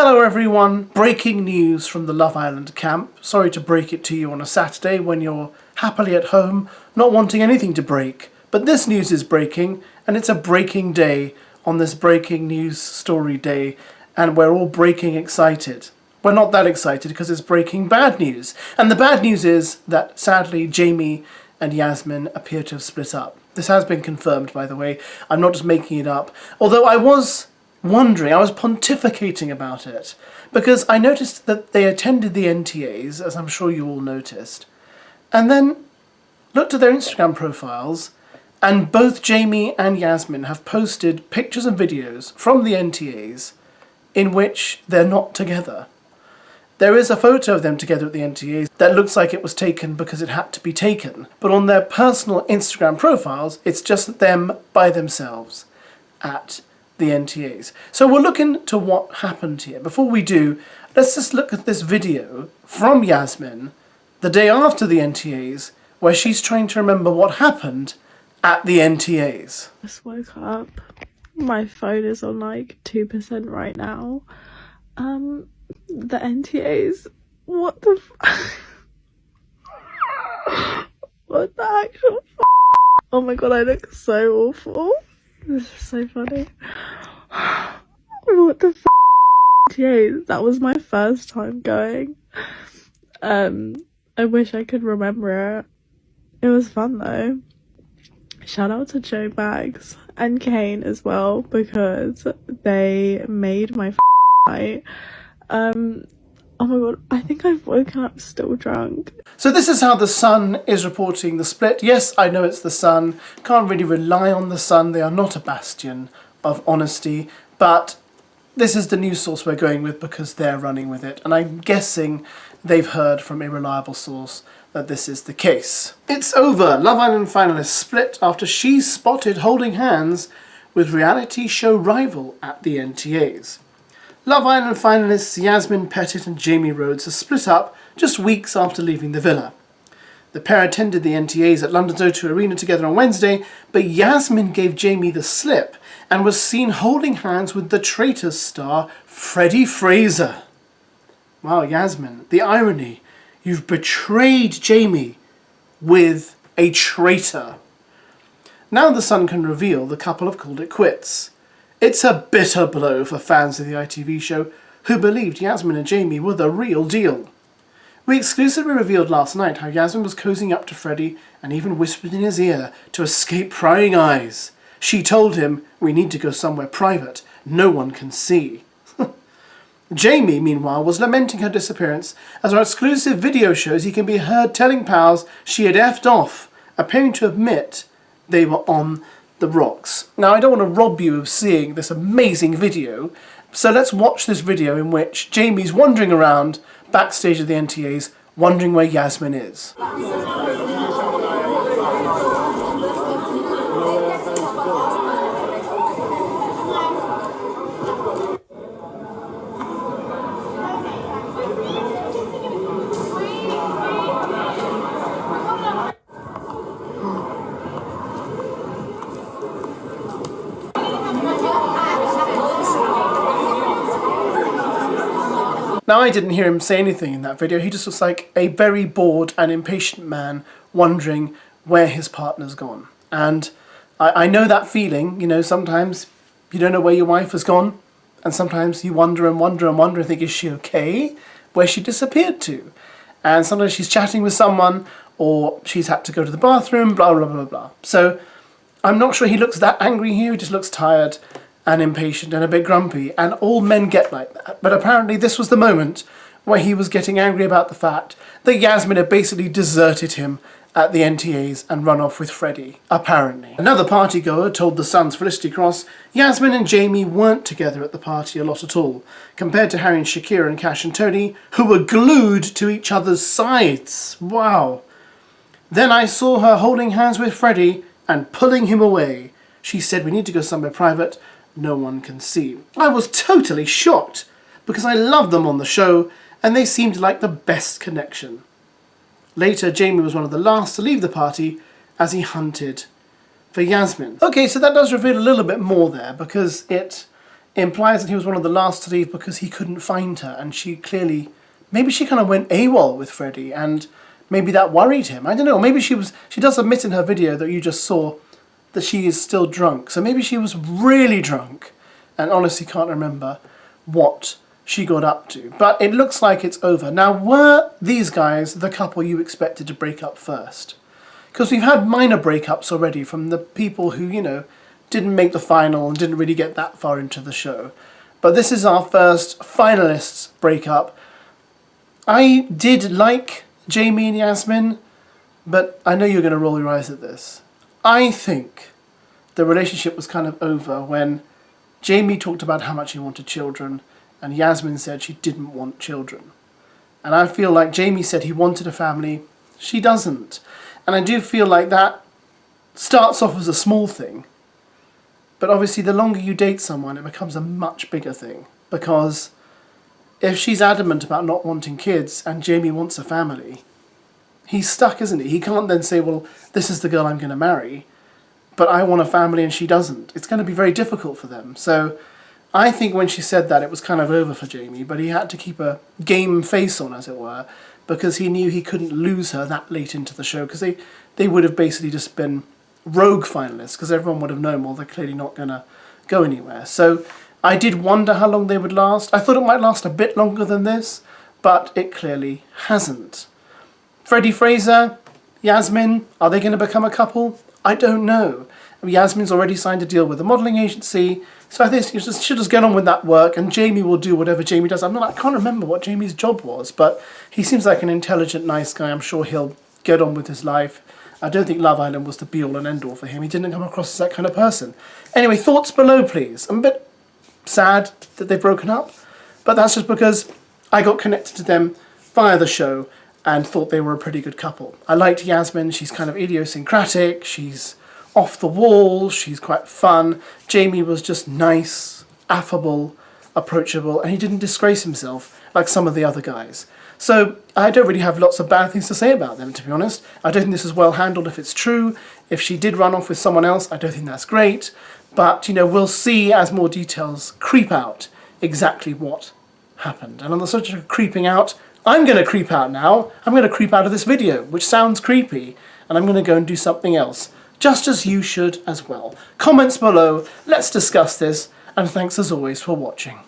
Hello everyone, breaking news from the Love Island camp. Sorry to break it to you on a Saturday when you're happily at home, not wanting anything to break. But this news is breaking, and it's a breaking day on this breaking news story day, and we're all breaking excited. We're not that excited because it's breaking bad news. And the bad news is that sadly Jamie and Yasmin appear to have split up. This has been confirmed, by the way. I'm not just making it up. Although I was wondering, I was pontificating about it, because I noticed that they attended the NTAs, as I'm sure you all noticed, and then looked at their Instagram profiles, and both Jamie and Yasmin have posted pictures and videos from the NTAs in which they're not together. There is a photo of them together at the NTAs that looks like it was taken because it had to be taken, but on their personal Instagram profiles, it's just them by themselves at the NTAs. So we'll look into what happened here. Before we do, let's just look at this video from Yasmin the day after the NTAs, where she's trying to remember what happened at the NTAs. I just woke up. My phone is on like 2% right now. The NTAs. What the what the actual Oh my god, I look so awful. This is so funny. What the NTAs? That was my first time going. I wish I could remember it. It was fun though. Shout out to Joe Bags and Kane as well, because they made my night. Oh my god, I think I've woken up still drunk. So this is how The Sun is reporting the split. Yes, I know it's The Sun. Can't really rely on The Sun. They are not a bastion of honesty. But this is the news source we're going with because they're running with it. And I'm guessing they've heard from a reliable source that this is the case. It's over. Love Island finalists split after she's spotted holding hands with reality show rival at the NTAs. Love Island finalists Yasmin Pettit and Jamie Rhodes are split up just weeks after leaving the villa. The pair attended the NTAs at London's O2 Arena together on Wednesday, but Yasmin gave Jamie the slip and was seen holding hands with the Traitors star Freddie Fraser. Wow, Yasmin, the irony. You've betrayed Jamie with a traitor. Now The Sun can reveal the couple have called it quits. It's a bitter blow for fans of the ITV show who believed Yasmin and Jamie were the real deal. We exclusively revealed last night how Yasmin was cozying up to Freddie and even whispered in his ear to escape prying eyes. She told him, "We need to go somewhere private. No one can see." Jamie, meanwhile, was lamenting her disappearance as our exclusive video shows he can be heard telling pals she had effed off, appearing to admit they were on the rocks. Now, I don't want to rob you of seeing this amazing video, so let's watch this video in which Jamie's wandering around backstage at the NTAs, wondering where Yasmin is. Now, I didn't hear him say anything in that video. He just looks like a very bored and impatient man wondering where his partner's gone. And I know that feeling, you know, sometimes you don't know where your wife has gone, and sometimes you wonder and wonder and wonder and think, is she okay? Where she disappeared to? And sometimes she's chatting with someone, or she's had to go to the bathroom, blah, blah, blah, blah. So I'm not sure he looks that angry here. He just looks tired and impatient and a bit grumpy, and all men get like that. But apparently this was the moment where he was getting angry about the fact that Yasmin had basically deserted him at the NTAs and run off with Freddie, apparently. Another partygoer told The Sun's Felicity Cross Yasmin and Jamie weren't together at the party a lot at all, compared to Harry and Shakira and Cash and Tony, who were glued to each other's sides. Wow. Then I saw her holding hands with Freddie and pulling him away. She said, "We need to go somewhere private. No one can see." I was totally shocked because I love them on the show and they seemed like the best connection. Later, Jamie was one of the last to leave the party as he hunted for Yasmin. Okay, so that does reveal a little bit more there because it implies that he was one of the last to leave because he couldn't find her, and she clearly, maybe she kind of went AWOL with Freddie, and maybe that worried him. I don't know. Maybe she does admit in her video that you just saw that she is still drunk. So maybe she was really drunk and honestly can't remember what she got up to. But it looks like it's over. Now, were these guys the couple you expected to break up first? Because we've had minor breakups already from the people who, you know, didn't make the final and didn't really get that far into the show. But this is our first finalists breakup. I did like Jamie and Yasmin, but I know you're going to roll your eyes at this. I think the relationship was kind of over when Jamie talked about how much he wanted children and Yasmin said she didn't want children. And I feel like Jamie said he wanted a family, she doesn't. And I do feel like that starts off as a small thing, but obviously the longer you date someone, it becomes a much bigger thing. Because if she's adamant about not wanting kids and Jamie wants a family, he's stuck, isn't he? He can't then say, well, this is the girl I'm going to marry, but I want a family and she doesn't. It's going to be very difficult for them. So I think when she said that, it was kind of over for Jamie, but he had to keep a game face on, as it were, because he knew he couldn't lose her that late into the show, because they would have basically just been rogue finalists, because everyone would have known, well, they're clearly not going to go anywhere. So I did wonder how long they would last. I thought it might last a bit longer than this, but it clearly hasn't. Freddie Fraser, Yasmin, are they going to become a couple? I don't know. Yasmin's already signed a deal with a modelling agency, so I think she'll just get on with that work, and Jamie will do whatever Jamie does. I can't remember what Jamie's job was, but he seems like an intelligent, nice guy. I'm sure he'll get on with his life. I don't think Love Island was the be-all and end-all for him. He didn't come across as that kind of person. Anyway, thoughts below, please. I'm a bit sad that they've broken up, but that's just because I got connected to them via the show and thought they were a pretty good couple. I liked Yasmin. She's kind of idiosyncratic. She's off the wall. She's quite fun. Jamie was just nice, affable, approachable, and he didn't disgrace himself like some of the other guys. So I don't really have lots of bad things to say about them, to be honest. I don't think this is well handled if it's true. If she did run off with someone else, I don't think that's great. But, you know, we'll see as more details creep out exactly what happened. And on the subject of creeping out, I'm going to creep out now. I'm going to creep out of this video, which sounds creepy, and I'm going to go and do something else, just as you should as well. Comments below, let's discuss this, and thanks as always for watching.